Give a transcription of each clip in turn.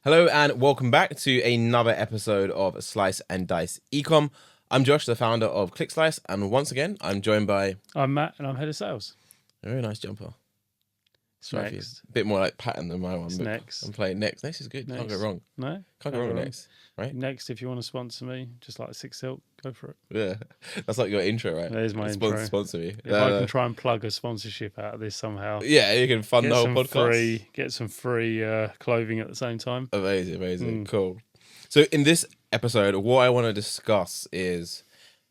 Hello and welcome back to another episode of Slice and Dice Ecom. I'm Josh, the founder of ClickSlice, and once again, I'm joined by... I'm Matt, and I'm head of sales. Very nice jumper. It's next. A bit more like pattern than my one. It's next. I'm playing next. Next is good. Next. Can't go wrong. No? Can't go wrong with next, right? Next, if you want to sponsor me, just like Six Silk, go for it. Yeah. That's like your intro, right? That is my intro. Sponsor me. If I can try and plug a sponsorship out of this somehow. Yeah, you can fund the whole podcast. Get some free clothing at the same time. Amazing. Cool. So in this episode, what I want to discuss is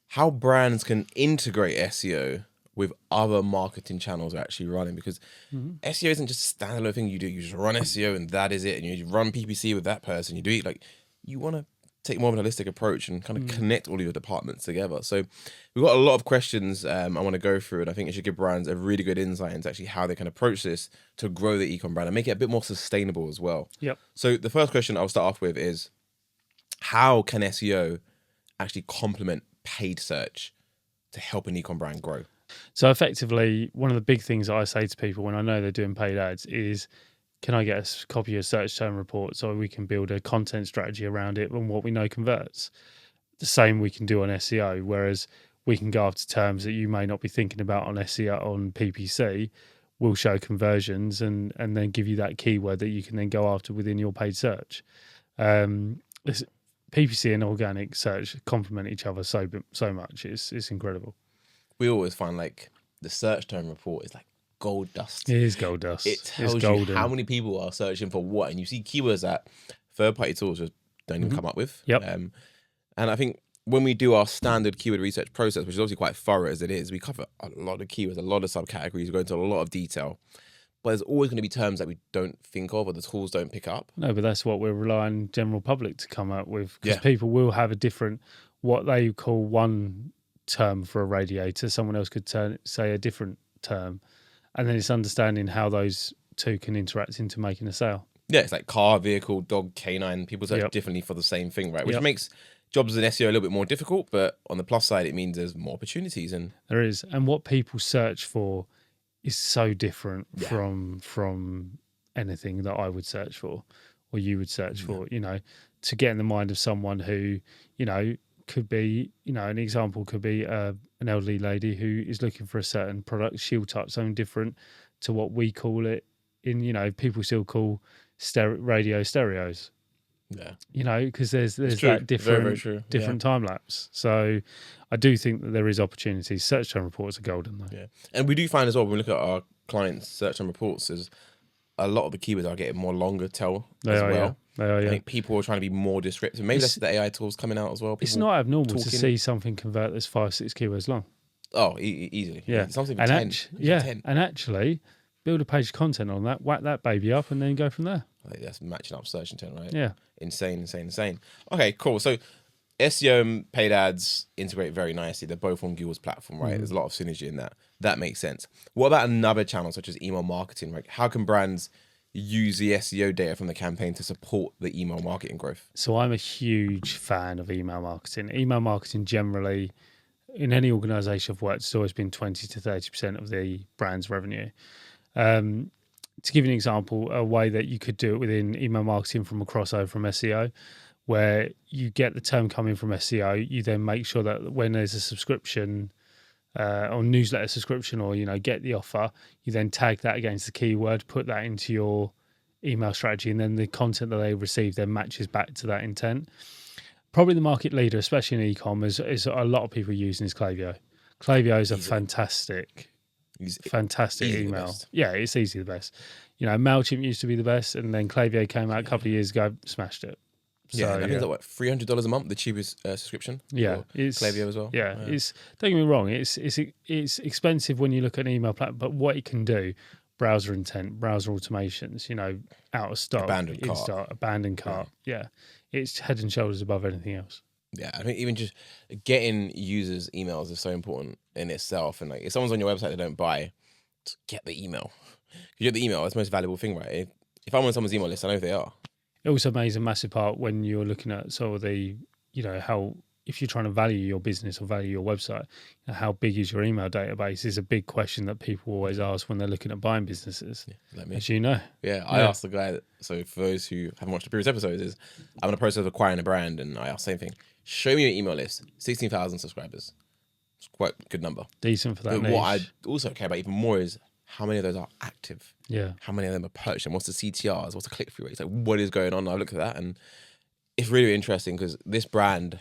how brands can integrate SEO with other marketing channels they're actually running, because SEO isn't just a standalone thing you do. You just run SEO and that is it. And you run PPC with that person. You do it like you want to take more of an holistic approach and kind of connect all of your departments together. So we've got a lot of questions I want to go through, and I think it should give brands a really good insight into actually how they can approach this to grow the ecom brand and make it a bit more sustainable as well. Yep. So the first question I'll start off with is, how can SEO actually complement paid search to help an ecom brand grow? So effectively, one of the big things I say to people when I know they're doing paid ads is, can I get a copy of search term report so we can build a content strategy around it and what we know converts? The same we can do on SEO, whereas we can go after terms that you may not be thinking about on SEO, on PPC. We'll show conversions and then give you that keyword that you can then go after within your paid search. PPC and organic search complement each other so much. It's incredible. We always find like the search term report is like gold dust. It is gold dust. It tells you how many people are searching for what, and you see keywords that third-party tools just don't even come up with. Yep. And I think when we do our standard keyword research process, which is obviously quite thorough as it is, we cover a lot of keywords, a lot of subcategories, we go into a lot of detail. But there's always going to be terms that we don't think of or the tools don't pick up. No, but that's what we're relying general public to come up with, because people will have a different, what they call one term for a radiator, someone else could say a different term, and then it's understanding how those two can interact into making a sale. Yeah, it's like car, vehicle, dog, canine. People search differently for the same thing, right? Which makes jobs in SEO a little bit more difficult, but on the plus side, it means there's more opportunities. And there is, and what people search for is so different from anything that I would search for or you would search for. You know, to get in the mind of someone who, you know, could be, you know, an example could be an elderly lady who is looking for a certain product. She'll type something different to what we call it in, you know, people still call radio stereos. Yeah. You know, because there's that different time lapse. So I do think that there is opportunities. Search term reports are golden though. Yeah. And we do find as well, when we look at our clients' search term reports, is a lot of the keywords are getting more longer tail as well. Yeah. They are, I think people are trying to be more descriptive. Maybe that's the AI tools coming out as well. It's not abnormal to see something convert that's 5-6 keywords long. Oh, easily. Yeah. Something and 10. And actually build a page of content on that, whack that baby up, and then go from there. Like that's matching up search intent, right? Yeah. Insane. Okay, cool. So SEO and paid ads integrate very nicely. They're both on Google's platform, right? There's a lot of synergy in that. That makes sense. What about another channel such as email marketing? Like, how can brands use the SEO data from the campaign to support the email marketing growth? So I'm a huge fan of email marketing. Email marketing generally, in any organisation I've worked, has always been 20 to 30% of the brand's revenue. To give you an example, a way that you could do it within email marketing from a crossover from SEO, where you get the term coming from SEO, you then make sure that when there's a subscription or newsletter subscription, or, you know, get the offer, you then tag that against the keyword, put that into your email strategy, and then the content that they receive then matches back to that intent. Probably the market leader, especially in ecom, is a lot of people using is Klaviyo. Klaviyo is a fantastic email. Yeah, it's easily the best. You know, MailChimp used to be the best, and then Klaviyo came out a couple of years ago, smashed it. So, I think it's like, what, $300 a month, the cheapest subscription? Yeah, it's Klaviyo as well. Yeah, it's, don't get me wrong, it's expensive when you look at an email platform, but what it can do, browser intent, browser automations, you know, out of stock, abandoned cart. Yeah, it's head and shoulders above anything else. Yeah, I think even just getting users' emails is so important in itself. And like, if someone's on your website they don't buy, just get the email. You get the email, that's the most valuable thing, right? If I'm on someone's email list, I know who they are. It also makes a massive part when you're looking at sort of the, you know, how if you're trying to value your business or value your website, how big is your email database is a big question that people always ask when they're looking at buying businesses. Like me. As you know. Yeah, I asked the guy. So for those who haven't watched the previous episodes, is I'm in the process of acquiring a brand, and I asked the same thing. Show me your email list. 16,000 subscribers. It's quite a good number. Decent for that But niche. what I also care about even more is how many of those are active. Yeah. How many of them are purchasing? What's the CTRs? What's the click-through rates? Like, what is going on? I look at that, and it's really interesting because this brand,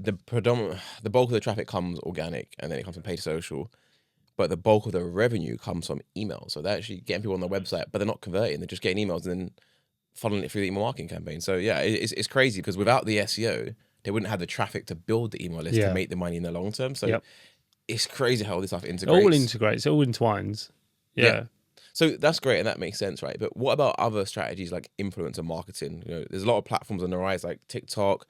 the bulk of the traffic comes organic, and then it comes from paid social. But the bulk of the revenue comes from email. So they're actually getting people on their website, but they're not converting. They're just getting emails and then funneling it through the email marketing campaign. So yeah, it's crazy because without the SEO, they wouldn't have the traffic to build the email list to make the money in the long term. So it's crazy how all this stuff integrates. It all integrates. It all entwines. Yeah. So that's great, and that makes sense, right? But what about other strategies like influencer marketing? You know, there's a lot of platforms on the rise, like TikTok.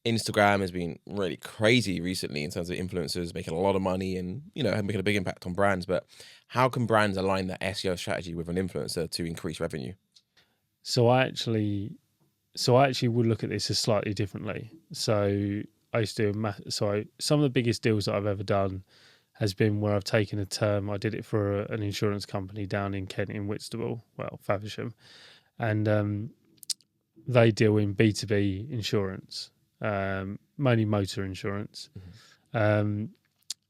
Instagram has been really crazy recently in terms of influencers making a lot of money and, you know, making a big impact on brands. But how can brands align their SEO strategy with an influencer to increase revenue? So I actually would look at this as slightly differently. So I used to do some of the biggest deals that I've ever done has been where I've taken a term. I did it for an insurance company down in Kent in Whitstable, Faversham, and they deal in B2B insurance. Mainly motor insurance. And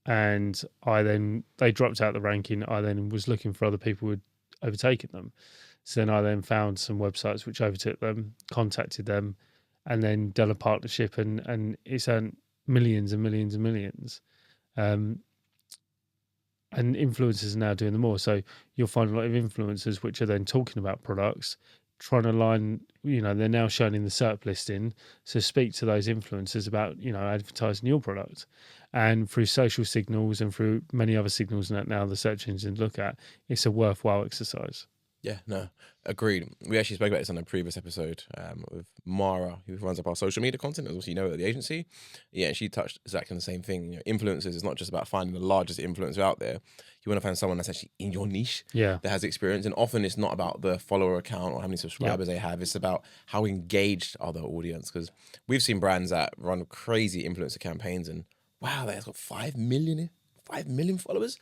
they dropped out the ranking. I then was looking for other people who had overtaken them. So then I then found some websites which overtook them, contacted them, and then done a partnership, and it's earned millions and millions and millions. And influencers are now doing them more. So you'll find a lot of influencers which are then talking about products, trying to line, you know, they're now shown in the SERP listing. So speak to those influencers about, you know, advertising your product. And through social signals and through many other signals that now the search engines look at, it's a worthwhile exercise. Yeah, no, agreed. We actually spoke about this on a previous episode with Mara, who runs up our social media content, as also you know at the agency. Yeah, and she touched exactly the same thing. You know, influencers is not just about finding the largest influencer out there. You want to find someone that's actually in your niche, that has experience. And often it's not about the follower account or how many subscribers they have. It's about how engaged are the audience. Because we've seen brands that run crazy influencer campaigns, and wow, that's got 5 million followers.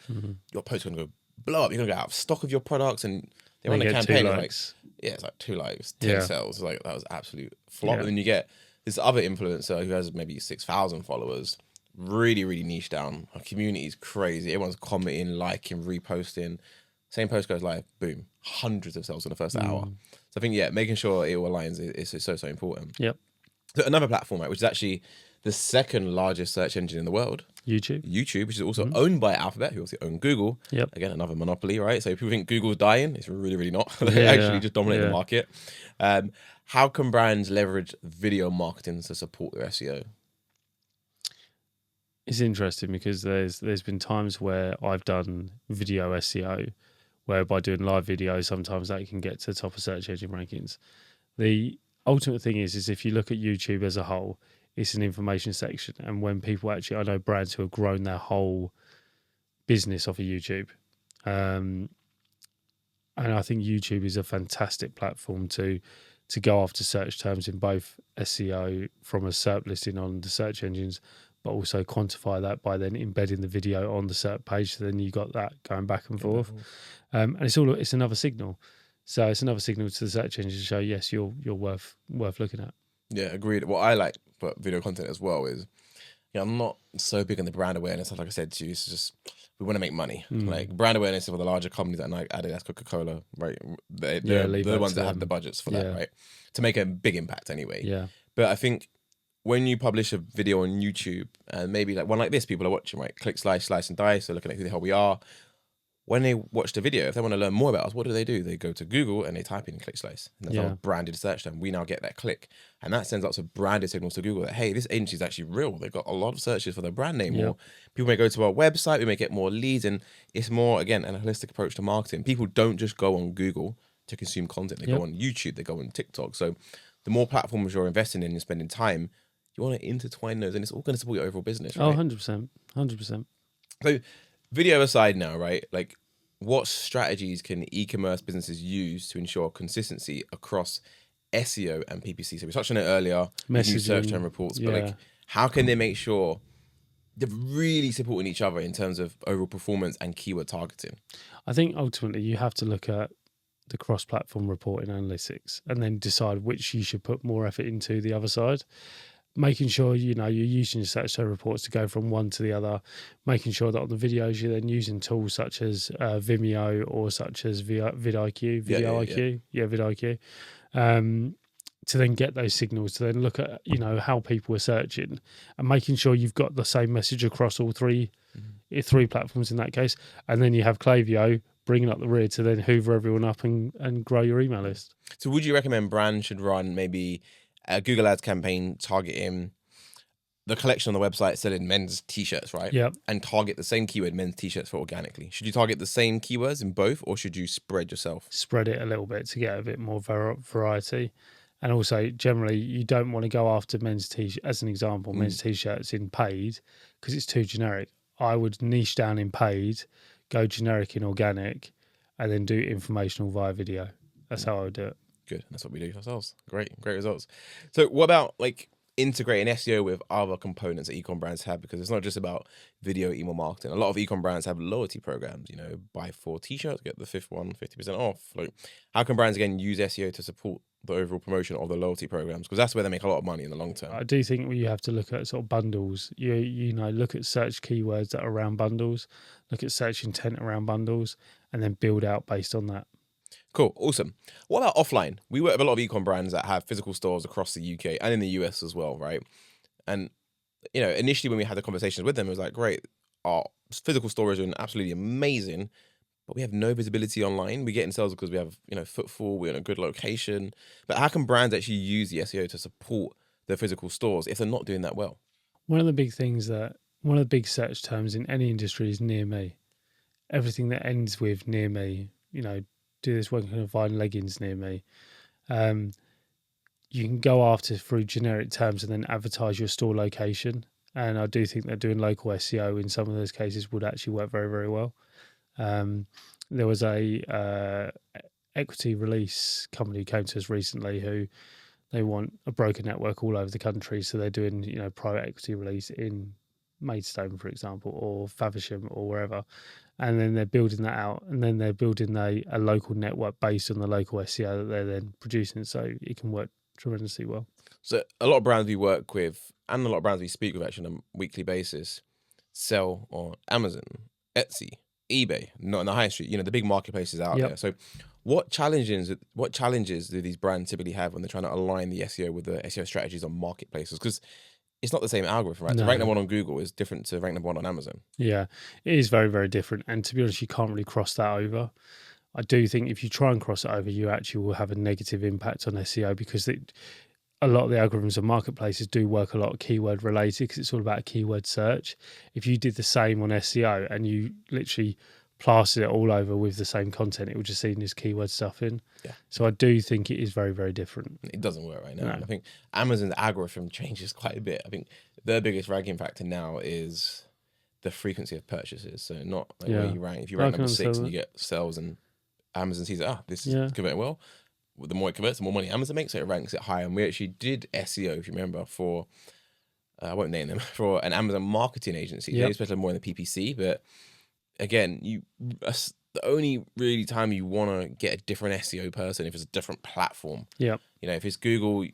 Your post's gonna go blow up. You're gonna go out of stock of your products, and they run a campaign like, it's like 2 likes, 10 sales. Like that was absolute flop. And then you get this other influencer who has maybe 6,000 followers, really, really niche down. Our community is crazy. Everyone's commenting, liking, reposting. Same post goes live, boom, hundreds of sales in the first hour. So I think, making sure it all aligns is so important. Yep. So another platform, right, which is actually the second largest search engine in the world. YouTube, which is also owned by Alphabet, who also own Google. Yep. Again, another monopoly, right? So people think Google's dying. It's really, really not. They actually just dominate the market. How can brands leverage video marketing to support their SEO? It's interesting because there's been times where I've done video SEO, where by doing live video, sometimes that can get to the top of search engine rankings. The ultimate thing is if you look at YouTube as a whole, it's an information section. And when people I know brands who have grown their whole business off of YouTube. And I think YouTube is a fantastic platform to go after search terms in both SEO from a SERP listing on the search engines, but also quantify that by then embedding the video on the SERP page. So then you got that going back and forth. And it's another signal. So it's another signal to the search engine to show, yes, you're worth looking at. Yeah, agreed. What I like for video content as well is, I'm not so big on the brand awareness. Like I said to you, it's just, we want to make money. Like brand awareness for the larger companies like Nike, Adidas, Coca-Cola, right? They're the ones that have the budgets for that, right? To make a big impact anyway. Yeah. But I think when you publish a video on YouTube, and maybe like one like this, people are watching, right? ClickSlice, Slice and Dice, they're looking at who the hell we are. When they watch the video, if they want to learn more about us, what do? They go to Google and they type in ClickSlice. And that's our branded search term. We now get that click. And that sends lots of branded signals to Google that, hey, this agency is actually real. They've got a lot of searches for their brand name. Or people may go to our website, we may get more leads. And it's more, again, an holistic approach to marketing. People don't just go on Google to consume content. They go on YouTube, they go on TikTok. So the more platforms you're investing in and spending time, you want to intertwine those, and it's all going to support your overall business, right? Oh, 100%. 100%. So video aside now, right? Like, what strategies can e-commerce businesses use to ensure consistency across SEO and PPC? So we touched on it earlier, new search term reports, but like, how can they make sure they're really supporting each other in terms of overall performance and keyword targeting? I think ultimately you have to look at the cross-platform reporting analytics and then decide which you should put more effort into the other side. Making sure you're using your search reports to go from one to the other, making sure that on the videos you're then using tools such as Vimeo or such as vidIQ, vidIQ, to then get those signals, to then look at how people are searching and making sure you've got the same message across all three platforms in that case. And then you have Klaviyo bringing up the rear to then hoover everyone up and grow your email list. So would you recommend brands should run maybe a Google Ads campaign targeting the collection on the website selling men's t-shirts, right? Yeah. And target the same keyword, men's t-shirts, for organically? Should you target the same keywords in both, or should you spread yourself? Spread it a little bit to get a bit more variety. And also, generally, you don't want to go after men's t-shirts, as an example, men's t-shirts in paid, because it's too generic. I would niche down in paid, go generic in organic, and then do informational via video. That's how I would do it. Good. That's what we do ourselves. Great results. So what about like integrating SEO with other components that ecom brands have? Because it's not just about video email marketing. A lot of ecom brands have loyalty programs, buy 4 t-shirts, get the 5th one 50% off. Like, how can brands again use SEO to support the overall promotion of the loyalty programs? Because that's where they make a lot of money in the long term. I do think you have to look at sort of bundles. Look at search keywords that are around bundles, look at search intent around bundles, and then build out based on that. Cool. Awesome. What about offline? We work with a lot of ecom brands that have physical stores across the UK and in the US as well, right? And, initially when we had the conversations with them, it was like, great, our physical stores are doing absolutely amazing, but we have no visibility online. We get in sales because we have, footfall, we're in a good location. But how can brands actually use the SEO to support their physical stores if they're not doing that well? One of the big search terms in any industry is near me. Everything that ends with near me, do this one kind of find leggings near me. You can go after through generic terms and then advertise your store location. And I do think that doing local SEO in some of those cases would actually work very, very well. There was a equity release company who came to us recently who they want a broker network all over the country. So they're doing, private equity release in Maidstone, for example, or Faversham or wherever. And then they're building that out, and then they're building a local network based on the local SEO that they're then producing, so it can work tremendously well. So a lot of brands we work with and a lot of brands we speak with actually on a weekly basis sell on Amazon, Etsy, eBay, not in the high street, the big marketplaces out there. So what challenges do these brands typically have when they're trying to align the SEO with the SEO strategies on marketplaces? Because it's not the same algorithm, right? No. To rank number 1 on Google is different to rank number 1 on Amazon. Yeah, it is very, very different. And to be honest, you can't really cross that over. I do think if you try and cross it over, you actually will have a negative impact on SEO because a lot of the algorithms of marketplaces do work a lot keyword related because it's all about keyword search. If you did the same on SEO and you literally plastered it all over with the same content, it would just seem this keyword stuff in. Yeah. So I do think it is very, very different. It doesn't work right now. No. I think Amazon's algorithm changes quite a bit. I think their biggest ranking factor now is the frequency of purchases. So not like where you rank. If you rank number 6 and you get sales and Amazon sees this is converting well, the more it converts, the more money Amazon makes, so it ranks it higher. And we actually did SEO, if you remember, for I won't name them, for an Amazon marketing agency. They especially more in the PPC, but again, the only really time you want to get a different SEO person if it's a different platform. Yeah. If it's Google,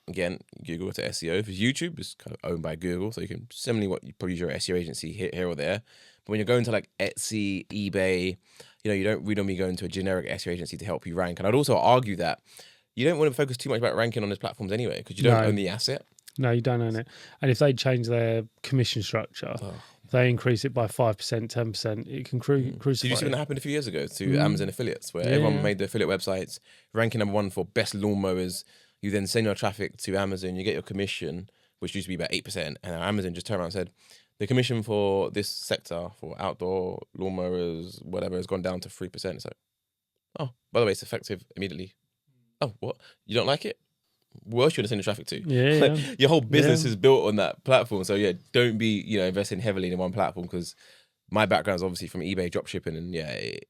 again, Google to SEO. If it's YouTube, it's kind of owned by Google, so you can similarly you probably use your SEO agency here or there. But when you're going to like Etsy, eBay, we don't be going to a generic SEO agency to help you rank. And I'd also argue that you don't want to focus too much about ranking on those platforms anyway, because you don't own the asset. No, you don't own it. And if they change their commission structure, if they increase it by 5%, 10%, it can crucify. Did you see what happened a few years ago to Amazon affiliates, where everyone made their affiliate websites, ranking number 1 for best lawnmowers. You then send your traffic to Amazon, you get your commission, which used to be about 8%, and Amazon just turned around and said, the commission for this sector, for outdoor lawnmowers, whatever, has gone down to 3%. It's like, oh, by the way, it's effective immediately. Oh, what? You don't like it? Where else you want to send the traffic to? Yeah. Your whole business is built on that platform. So don't be, investing heavily in one platform, because my background is obviously from eBay dropshipping, and I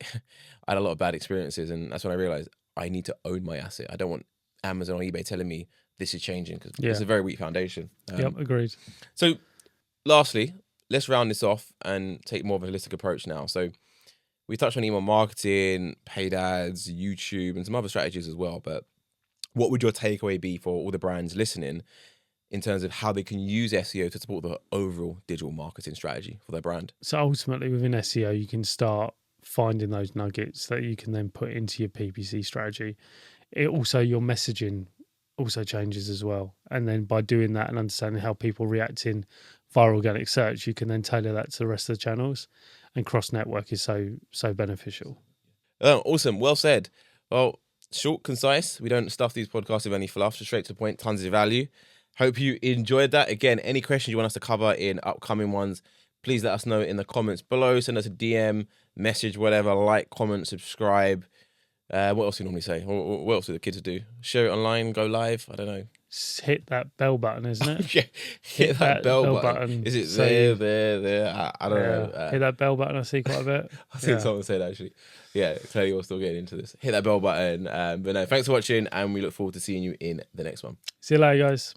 had a lot of bad experiences, and that's when I realized I need to own my asset. I don't want Amazon or eBay telling me this is changing because Yeah. it's a very weak foundation. Yep, agreed. So lastly, let's round this off and take more of a holistic approach now. So we touched on email marketing, paid ads, YouTube, and some other strategies as well. But what would your takeaway be for all the brands listening in terms of how they can use SEO to support the overall digital marketing strategy for their brand? So ultimately within SEO, you can start finding those nuggets that you can then put into your PPC strategy. It also, your messaging also changes as well. And then by doing that and understanding how people react in via organic search, you can then tailor that to the rest of the channels, and cross network is so beneficial. Oh, awesome. Well said. Well, short, concise. We don't stuff these podcasts with any fluff, just straight to the point, tons of value. Hope you enjoyed that. Again, any questions you want us to cover in upcoming ones, please let us know in the comments below. Send us a DM, message, whatever, like, comment, subscribe. What else do you normally say? What else do the kids do? Share it online, go live? I don't know. Hit that bell button, isn't it? Yeah, hit that bell button. Is it there? I don't know. Hit that bell button. I see quite a bit. I think someone said actually. Yeah, clearly you're still getting into this. Hit that bell button. But no, thanks for watching, and we look forward to seeing you in the next one. See you later, guys.